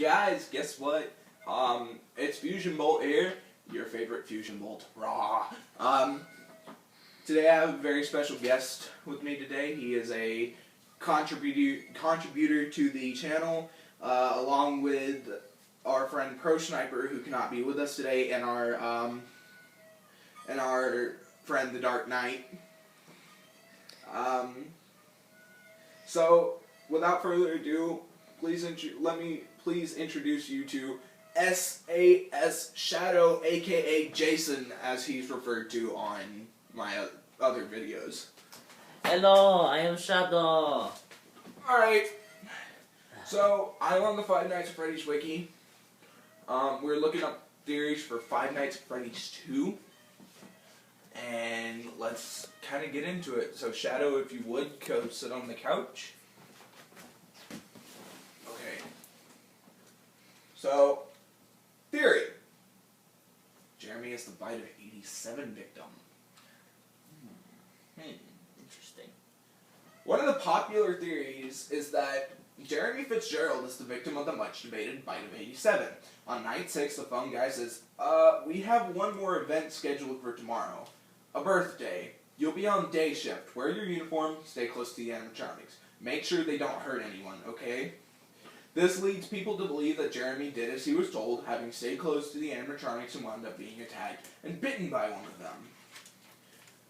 Guys, guess what? It's Fusion Bolt here, your favorite Fusion Bolt. Raw. Today I have a very special guest with me today. He is a contributor to the channel, along with our friend Pro Sniper, who cannot be with us today, and our friend the Dark Knight. So, without further ado, let me introduce you to SAS Shadow, aka Jason, as he's referred to on my other videos. Hello, I am Shadow. Alright, so I'm on the Five Nights at Freddy's wiki. We're looking up theories for Five Nights at Freddy's 2. And let's kind of get into it. So Shadow, if you would, go sit on the couch. Okay. So, theory. Jeremy is the Bite of 87 victim. Interesting. One of the popular theories is that Jeremy Fitzgerald is the victim of the much debated Bite of 87. On night 6, the phone guy says, we have one more event scheduled for tomorrow. A birthday. You'll be on day shift. Wear your uniform, stay close to the animatronics. Make sure they don't hurt anyone, okay? This leads people to believe that Jeremy did as he was told, having stayed close to the animatronics and wound up being attacked and bitten by one of them.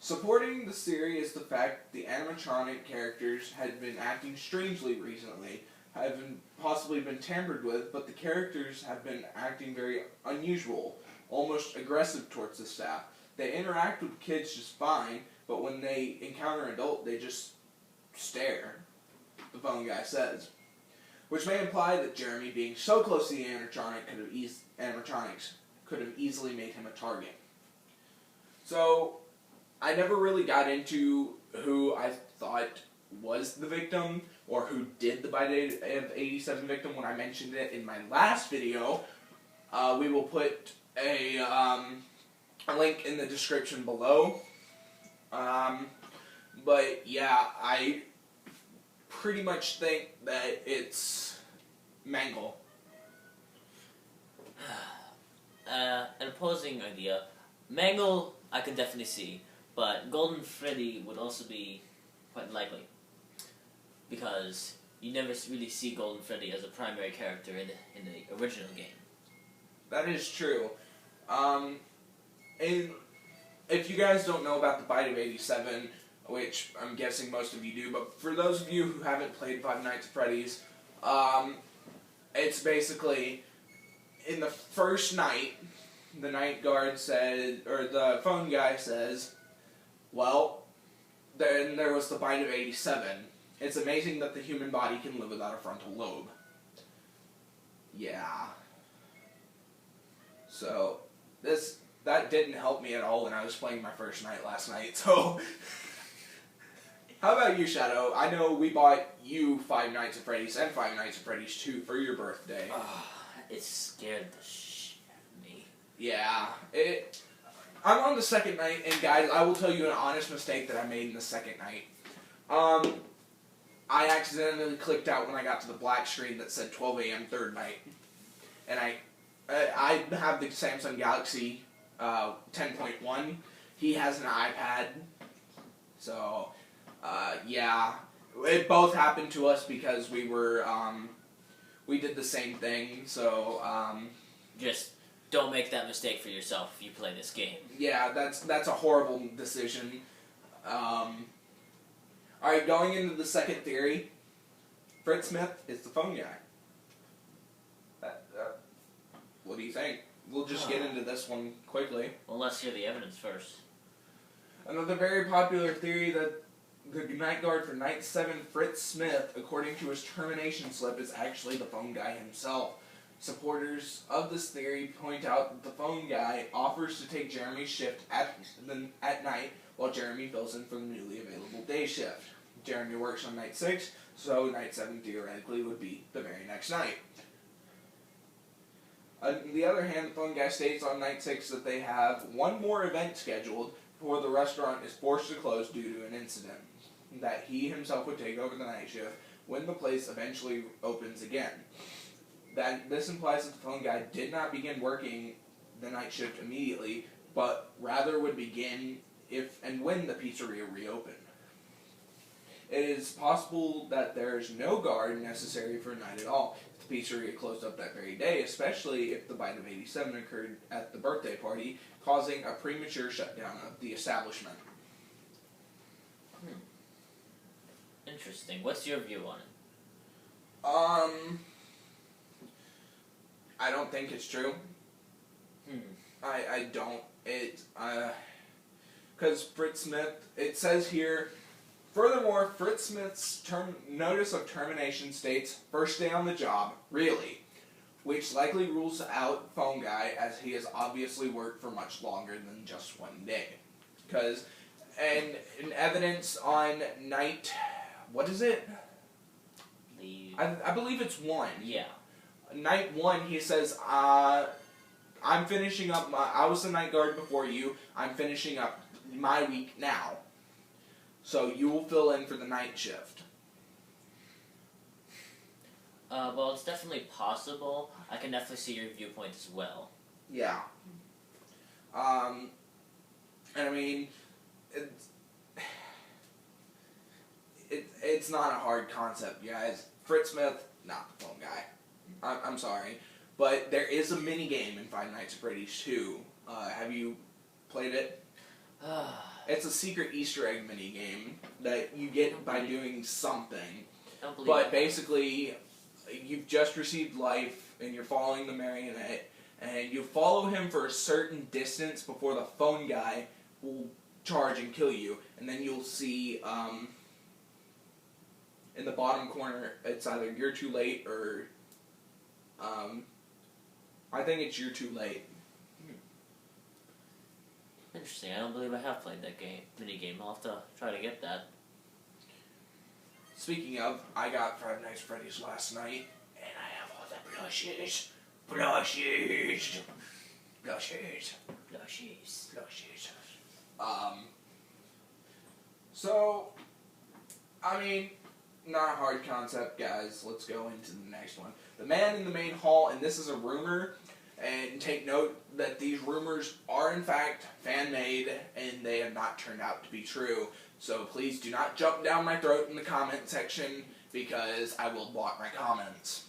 Supporting this theory is the fact the animatronic characters had been acting strangely recently, have possibly been tampered with, but the characters have been acting very unusual, almost aggressive towards the staff. They interact with kids just fine, but when they encounter an adult, they just stare, the phone guy says. Which may imply that Jeremy, being so close to the animatronics, could have easily made him a target. So, I never really got into who I thought was the victim, or who did the Bite of 87 victim when I mentioned it in my last video. We will put a link in the description below. But yeah, I pretty much think that it's Mangle. An opposing idea. Mangle, I can definitely see, but Golden Freddy would also be quite likely. Because you never really see Golden Freddy as a primary character in the original game. That is true. And if you guys don't know about the Bite of 87, which I'm guessing most of you do, but for those of you who haven't played Five Nights at Freddy's, it's basically, in the first night, the night guard said, or the phone guy says, well, then there was the Bite of 87. It's amazing that the human body can live without a frontal lobe. Yeah. So, that didn't help me at all when I was playing my first night last night, so... How about you, Shadow? I know we bought you Five Nights at Freddy's and Five Nights at Freddy's 2 for your birthday. It scared the shit out of me. Yeah, I'm on the second night, and guys, I will tell you an honest mistake that I made in the second night. I accidentally clicked out when I got to the black screen that said 12 a.m. third night. And I have the Samsung Galaxy 10.1. He has an iPad. So, yeah. It both happened to us because we were, we did the same thing, so, Just don't make that mistake for yourself if you play this game. Yeah, that's a horrible decision. Alright, going into the second theory, Fred Smith is the phone guy. What do you think? We'll just get into this one quickly. Well, let's hear the evidence first. Another very popular theory that the night guard for Night 7, Fritz Smith, according to his termination slip, is actually the phone guy himself. Supporters of this theory point out that the phone guy offers to take Jeremy's shift at night, while Jeremy fills in for the newly available day shift. Jeremy works on Night 6, so Night 7 theoretically would be the very next night. On the other hand, the phone guy states on Night 6 that they have one more event scheduled before the restaurant is forced to close due to an incident, that he himself would take over the night shift when the place eventually opens again. that this implies that the phone guy did not begin working the night shift immediately, but rather would begin if and when the pizzeria reopened. It is possible that there is no guard necessary for a night at all. If the pizzeria closed up that very day, especially if the bite of 87 occurred at the birthday party, causing a premature shutdown of the establishment. Interesting. What's your view on it? I don't think it's true. I don't. Because Fritz Smith, it says here, furthermore, Fritz Smith's notice of termination states, first day on the job, really, which likely rules out phone guy as he has obviously worked for much longer than just one day. Because, and in evidence on night, what is it? I believe it's 1. Yeah. Night 1, he says, I'm finishing up I was the night guard before you, I'm finishing up my week now. So you will fill in for the night shift. Well, it's definitely possible. I can definitely see your viewpoint as well. Yeah. And I mean, it's not a hard concept, guys. Fritz Smith, not the phone guy. I'm sorry. But there is a mini game in Five Nights at Freddy's 2. Have you played it? It's a secret Easter egg mini game that you get by doing something. But basically, you've just received life and you're following the marionette, and you follow him for a certain distance before the phone guy will charge and kill you, and then you'll see in the bottom corner it's either you're too late or I think it's you're too late. Interesting. I don't believe I have played that mini game. I'll have to try to get that. Speaking of, I got Five Nights at Freddy's last night, and I have all the plushies. Plushies. So, I mean, not a hard concept, guys. Let's go into the next one. The man in the main hall, and this is a rumor, and take note that these rumors are in fact fan-made, and they have not turned out to be true. So please do not jump down my throat in the comment section, because I will block my comments.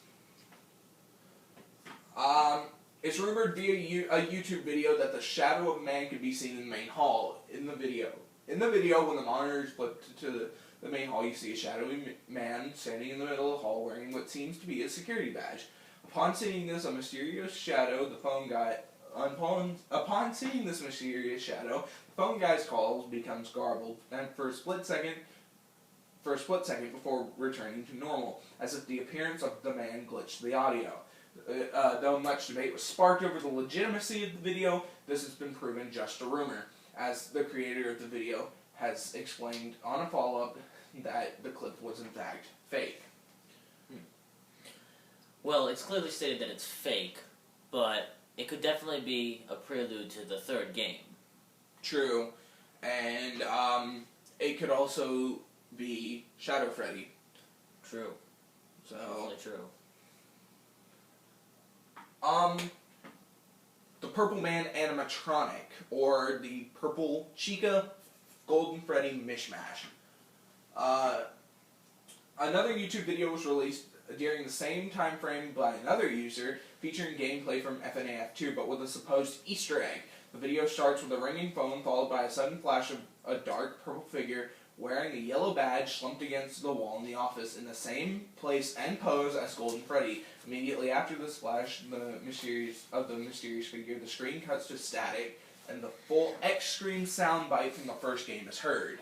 It's rumored via a YouTube video that the shadow of a man could be seen in the main hall. In the video, when the monitor is flipped to the main hall, you see a shadowy man standing in the middle of the hall wearing what seems to be a security badge. Upon seeing this, a mysterious shadow, the phone guy. Upon seeing this mysterious shadow, the phone guy's calls becomes garbled, and for a split second before returning to normal, as if the appearance of the man glitched the audio. Though much debate was sparked over the legitimacy of the video, this has been proven just a rumor, as the creator of the video has explained on a follow-up that the clip was in fact fake. Well, it's clearly stated that it's fake, but it could definitely be a prelude to the third game. True, and it could also be Shadow Freddy. True. So definitely true. The Purple Man animatronic, or the Purple Chica Golden Freddy mishmash. Another YouTube video was released during the same time frame by another user, featuring gameplay from FNAF2, but with a supposed Easter egg. The video starts with a ringing phone, followed by a sudden flash of a dark purple figure wearing a yellow badge slumped against the wall in the office in the same place and pose as Golden Freddy. Immediately after this flash the mysterious figure, the screen cuts to static, and the full X-Scream soundbite from the first game is heard.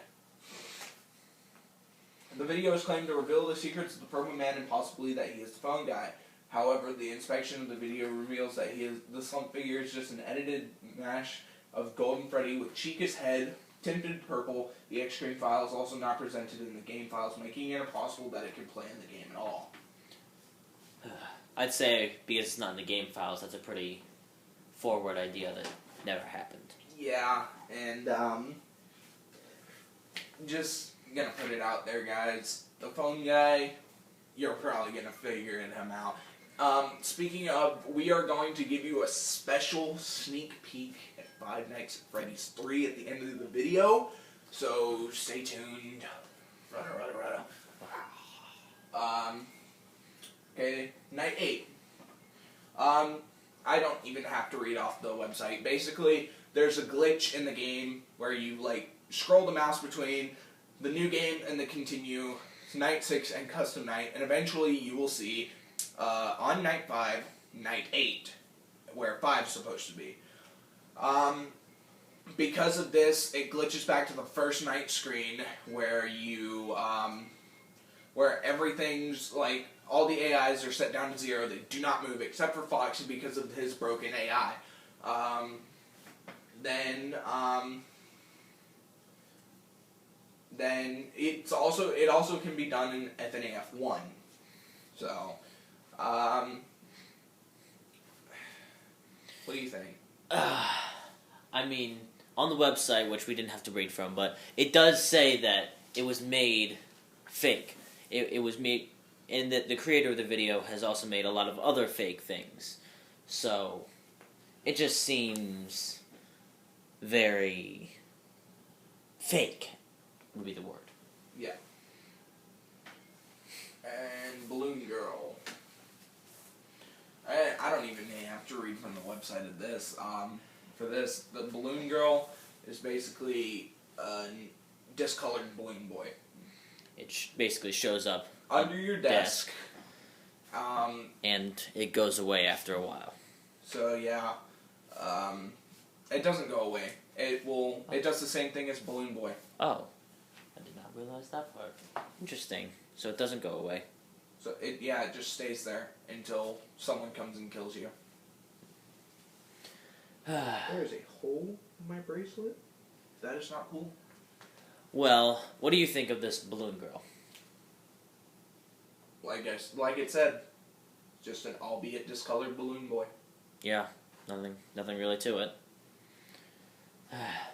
The video is claimed to reveal the secrets of the Purple Man and possibly that he is the phone guy. However, the inspection of the video reveals that the slump figure is just an edited mash of Golden Freddy with Chica's head tinted purple. The X-Screen file is also not presented in the game files, making it impossible that it can play in the game at all. I'd say, because it's not in the game files, that's a pretty forward idea that never happened. Yeah, and just gonna put it out there, guys. The phone guy, you're probably gonna figure him out. speaking of, we are going to give you a special sneak peek at Five Nights at Freddy's 3 at the end of the video. So stay tuned. Okay, night 8. I don't even have to read off the website. Basically, there's a glitch in the game where you scroll the mouse between the new game and the continue, night 6 and custom night, and eventually you will see on night 5, night 8, where 5 is supposed to be. Because of this, it glitches back to the first night screen where you, where everything's all the AIs are set down to 0. They do not move except for Fox because of his broken AI. Then it also can be done in FNAF 1. So, what do you think? I mean, on the website, which we didn't have to read from, but it does say that it was made fake. It was made, and that the creator of the video has also made a lot of other fake things. So, it just seems very fake, would be the word. Yeah. And Balloon Girl. I don't even have to read from the website of this. For this, the Balloon Girl is basically a discolored balloon boy. It basically shows up under your desk. And it goes away after a while. So yeah, it doesn't go away. It does the same thing as Balloon Boy. Oh, I did not realize that part. Interesting. So it doesn't go away. So it just stays there until someone comes and kills you. There is a hole in my bracelet. That is not cool. Well, what do you think of this Balloon Girl? Like it said, just an albeit discolored balloon boy. Yeah, nothing really to it.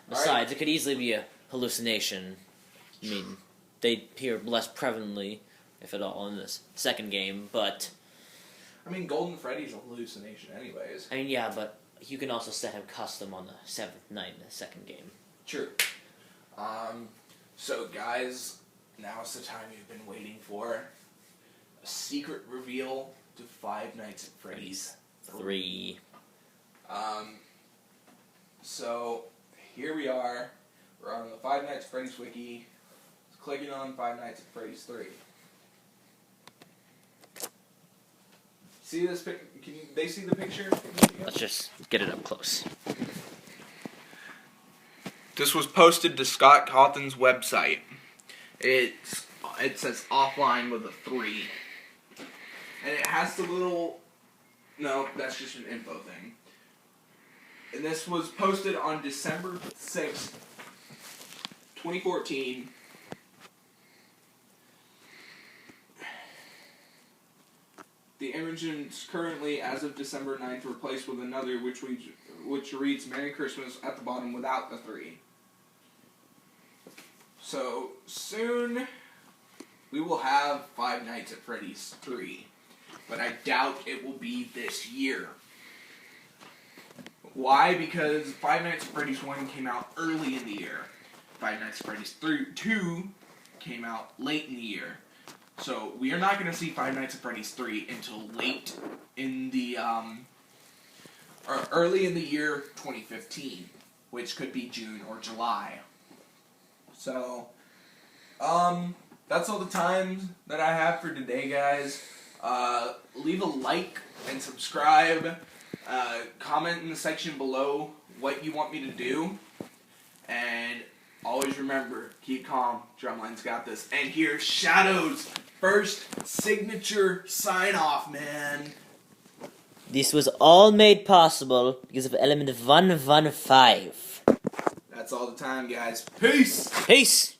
Besides, it could easily be a hallucination. I mean, they appear less prevalently, if at all, in this second game, but... I mean, Golden Freddy's a hallucination anyways. I mean, yeah, but you can also set him custom on the 7th night in the second game. True. So guys, now is the time you've been waiting for. A secret reveal to Five Nights at Freddy's 3. So, here we are. We're on the Five Nights at Freddy's wiki. Clicking on Five Nights at Freddy's 3. See this pic? Can they see the picture? Let's just get it up close. This was posted to Scott Cawthon's website. It says offline with a 3. And it has the little... No, that's just an info thing. And this was posted on December 6th, 2014. The image is currently, as of December 9th, replaced with another which reads Merry Christmas at the bottom without the 3. So, soon we will have Five Nights at Freddy's 3. But I doubt it will be this year. Why? Because Five Nights at Freddy's 1 came out early in the year. Five Nights at Freddy's 2 came out late in the year. So we are not going to see Five Nights at Freddy's 3 until late in the, or early in the year 2015, which could be June or July. So, that's all the time that I have for today, guys. Leave a like and subscribe. Comment in the section below what you want me to do. And always remember, keep calm. Drumline's got this. And here's Shadow's first signature sign-off, man. This was all made possible because of element 115. That's all the time, guys. Peace! Peace!